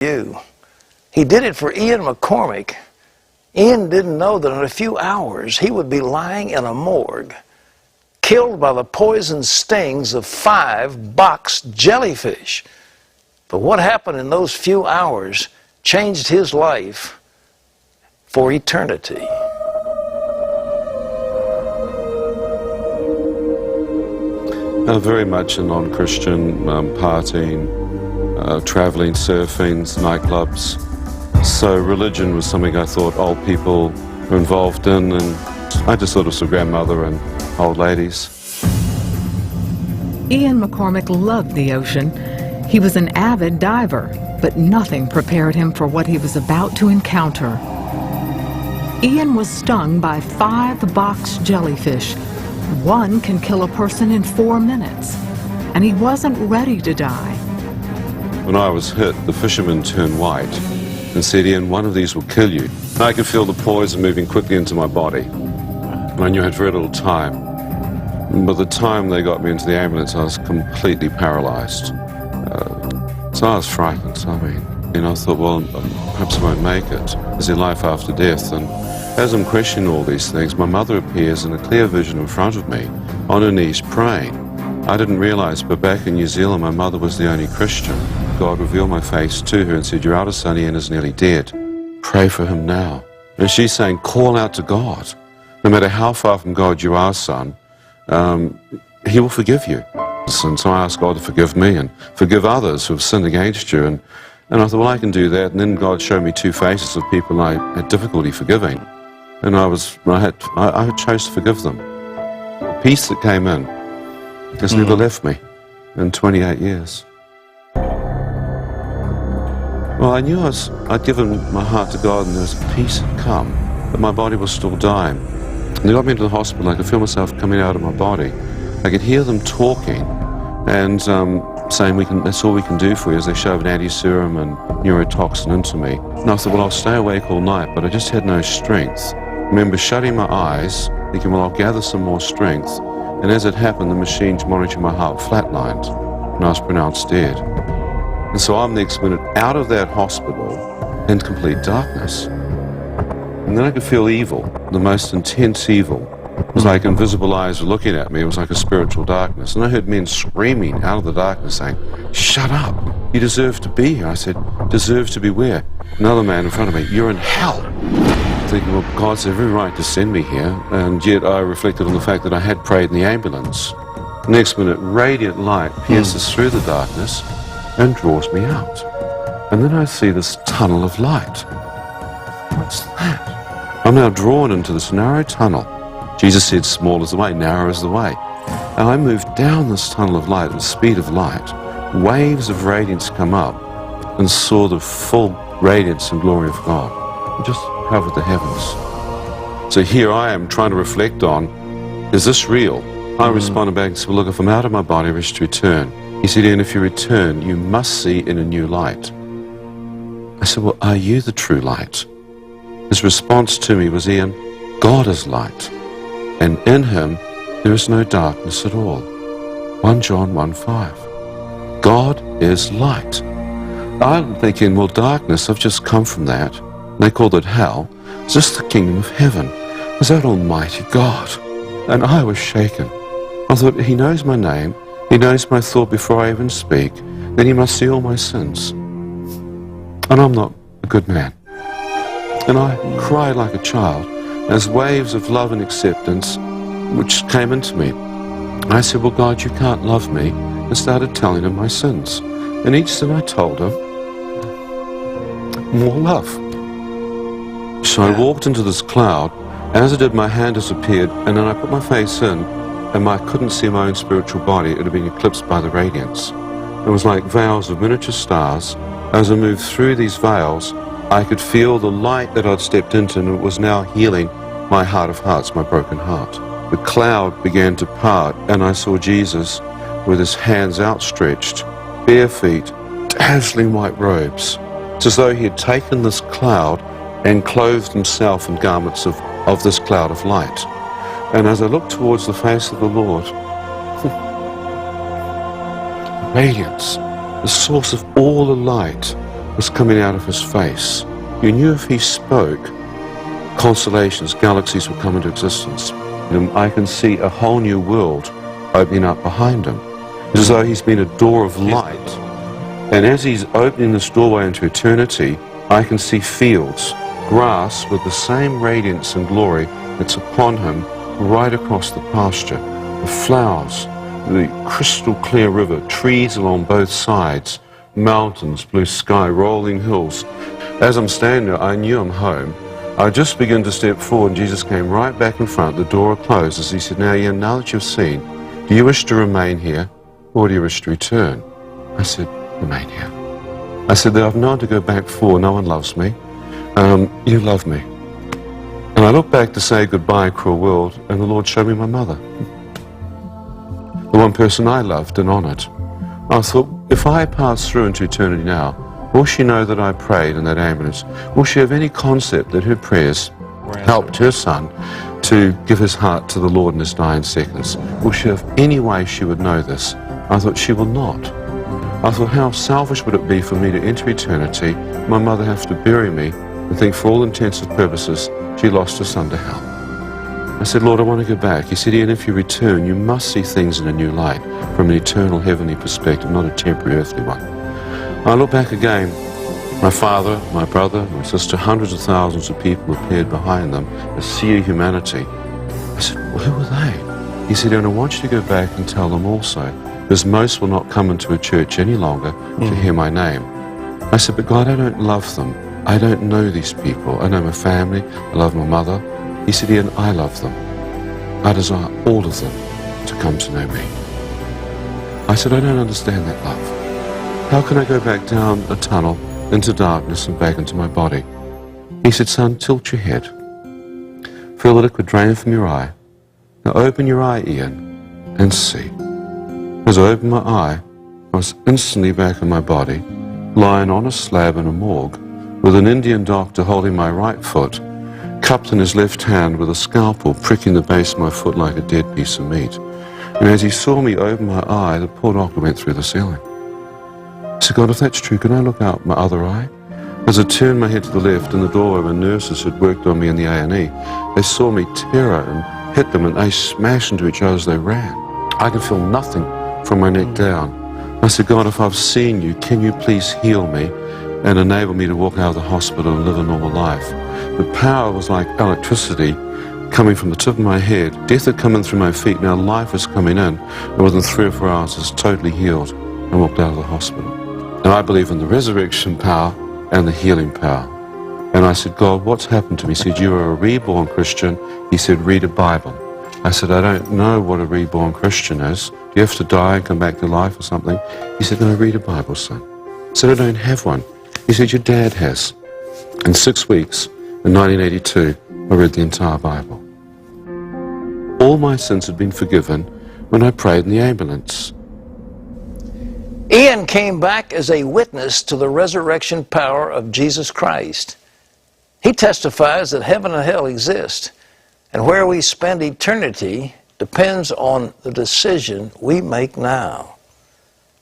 you. He did it for Ian McCormack. Ian didn't know that in a few hours he would be lying in a morgue, killed by the poison stings of 5 box jellyfish. But what happened in those few hours changed his life for eternity. Very much a non-Christian, partying, traveling, surfing, nightclubs. So religion was something I thought old people were involved in, and I just thought it was a grandmother and old ladies. Ian McCormack loved the ocean. He was an avid diver, but nothing prepared him for what he was about to encounter. Ian was stung by 5 box jellyfish. One can kill a person in 4 minutes, and he wasn't ready to die. When I was hit, the fisherman turned white and said, "Ian, one of these will kill you." And I could feel the poison moving quickly into my body. And I knew I had very little time. By the time they got me into the ambulance, I was completely paralyzed. So I was frightened. I thought, well, perhaps I won't make it. Is there life after death? And as I'm questioning all these things, my mother appears in a clear vision in front of me, on her knees praying. I didn't realize, but back in New Zealand, my mother was the only Christian. God revealed my face to her and said, "Your eldest son Ian is nearly dead. Pray for him now." And she's saying, call out to God. No matter how far from God you are, son, he will forgive you. And so I asked God to forgive me and forgive others who have sinned against you. And I thought, well, I can do that. And then God showed me 2 faces of people I had difficulty forgiving. And I chose to forgive them. The peace that came in has never left me in 28 years. Well, I knew I'd given my heart to God, and there was a peace had come, but my body was still dying. And they got me into the hospital. I could feel myself coming out of my body. I could hear them talking and saying, that's all we can do for you, as they shoved anti-serum and neurotoxin into me. And I thought, well, I'll stay awake all night, but I just had no strength. I remember shutting my eyes, thinking, well, I'll gather some more strength. And as it happened, the machines monitoring my heart flatlined, and I was pronounced dead. And so I'm next minute out of that hospital in complete darkness. And then I could feel evil, the most intense evil. It was like invisible eyes were looking at me. It was like a spiritual darkness. And I heard men screaming out of the darkness saying, "Shut up, you deserve to be here." I said, "Deserve to be where?" Another man in front of me, "You're in hell." Thinking, well, God's every right to send me here. And yet I reflected on the fact that I had prayed in the ambulance. Next minute, radiant light pierces through the darkness and draws me out. And then I see this tunnel of light. What's that? I'm now drawn into this narrow tunnel. Jesus said, small is the way, narrow is the way. And I move down this tunnel of light at the speed of light. Waves of radiance come up, and saw the full radiance and glory of God. It just covered the heavens. So here I am trying to reflect on, is this real? I responded back and said, well, look, if I'm out of my body, I wish to return. He said, Ian, if you return, you must see in a new light. I said, well, are you the true light? His response to me was, Ian, God is light, and in him there is no darkness at all. 1 John 1:5. God is light. I'm thinking, well, darkness, I've just come from that. They called it hell. Is this the kingdom of heaven? Is that Almighty God? And I was shaken. I thought, he knows my name. He knows my thought before I even speak. Then he must see all my sins. And I'm not a good man. And I cried like a child as waves of love and acceptance which came into me. I said, well, God, you can't love me, and started telling him my sins. And each sin I told him, more love. So I walked into this cloud. As I did, my hand disappeared, and then I put my face in, and I couldn't see my own spiritual body. It had been eclipsed by the radiance. It was like veils of miniature stars. As I moved through these veils, I could feel the light that I'd stepped into, and it was now healing my heart of hearts, my broken heart. The cloud began to part, and I saw Jesus with his hands outstretched, bare feet, dazzling white robes. It's as though he had taken this cloud and clothed himself in garments of this cloud of light. And as I looked towards the face of the Lord, radiance, the source of all the light, was coming out of his face. You knew if he spoke, constellations, galaxies would come into existence. And I can see a whole new world opening up behind him. It's as though he's been a door of light. And as he's opening this doorway into eternity, I can see fields, grass with the same radiance and glory that's upon him right across the pasture. The flowers, the crystal clear river, trees along both sides, mountains, blue sky, rolling hills. As I'm standing there, I knew I'm home. I just began to step forward and Jesus came right back in front. The door closes. He said, now Ian, now that you've seen, do you wish to remain here or do you wish to return? I said, remain here. I said that I've known to go back for. No one loves me. You love me. And I looked back to say goodbye, cruel world, and the Lord showed me my mother. The one person I loved and honored. I thought, if I pass through into eternity now, will she know that I prayed in that ambulance? Will she have any concept that her prayers helped her son to give his heart to the Lord in his dying seconds? Will she have any way she would know this? I thought, she will not. I thought, how selfish would it be for me to enter eternity, my mother have to bury me, and think for all intents and purposes she lost her son to hell. I said, Lord, I want to go back. He said, Ian, if you return, you must see things in a new light, from an eternal heavenly perspective, not a temporary earthly one. I look back again. My father, my brother, my sister, hundreds of thousands of people appeared behind them, a sea of humanity. I said, well, who were they? He said, and I want you to go back and tell them also, because most will not come into a church any longer to hear my name. I said, but God, I don't love them. I don't know these people. I know my family. I love my mother. He said, Ian, I love them. I desire all of them to come to know me. I said, I don't understand that love. How can I go back down a tunnel into darkness and back into my body? He said, son, tilt your head. Feel the liquid drain from your eye. Now open your eye, Ian, and see. As I opened my eye, I was instantly back in my body, lying on a slab in a morgue, with an Indian doctor holding my right foot, cupped in his left hand with a scalpel pricking the base of my foot like a dead piece of meat. And as he saw me open my eye, the poor doctor went through the ceiling. I said, God, if that's true, can I look out my other eye? As I turned my head to the left, in the doorway were nurses who'd worked on me in the A&E. They saw me terror and hit them, and they smashed into each other as they ran. I could feel nothing from my neck down. I said, God, if I've seen you, can you please heal me and enable me to walk out of the hospital and live a normal life? The power was like electricity coming from the tip of my head. Death had come in through my feet, now life was coming in, and within 3 or 4 hours I was totally healed and walked out of the hospital. And I believe in the resurrection power and the healing power. And I said, God, what's happened to me? He said, you are a reborn Christian. He said, read a Bible. I said, I don't know what a reborn Christian is. Do you have to die and come back to life or something? He said, no, read a Bible, son. I said, I don't have one. He said, your dad has. In 6 weeks, in 1982, I read the entire Bible. All my sins had been forgiven when I prayed in the ambulance. Ian came back as a witness to the resurrection power of Jesus Christ. He testifies that heaven and hell exist, and where we spend eternity depends on the decision we make now.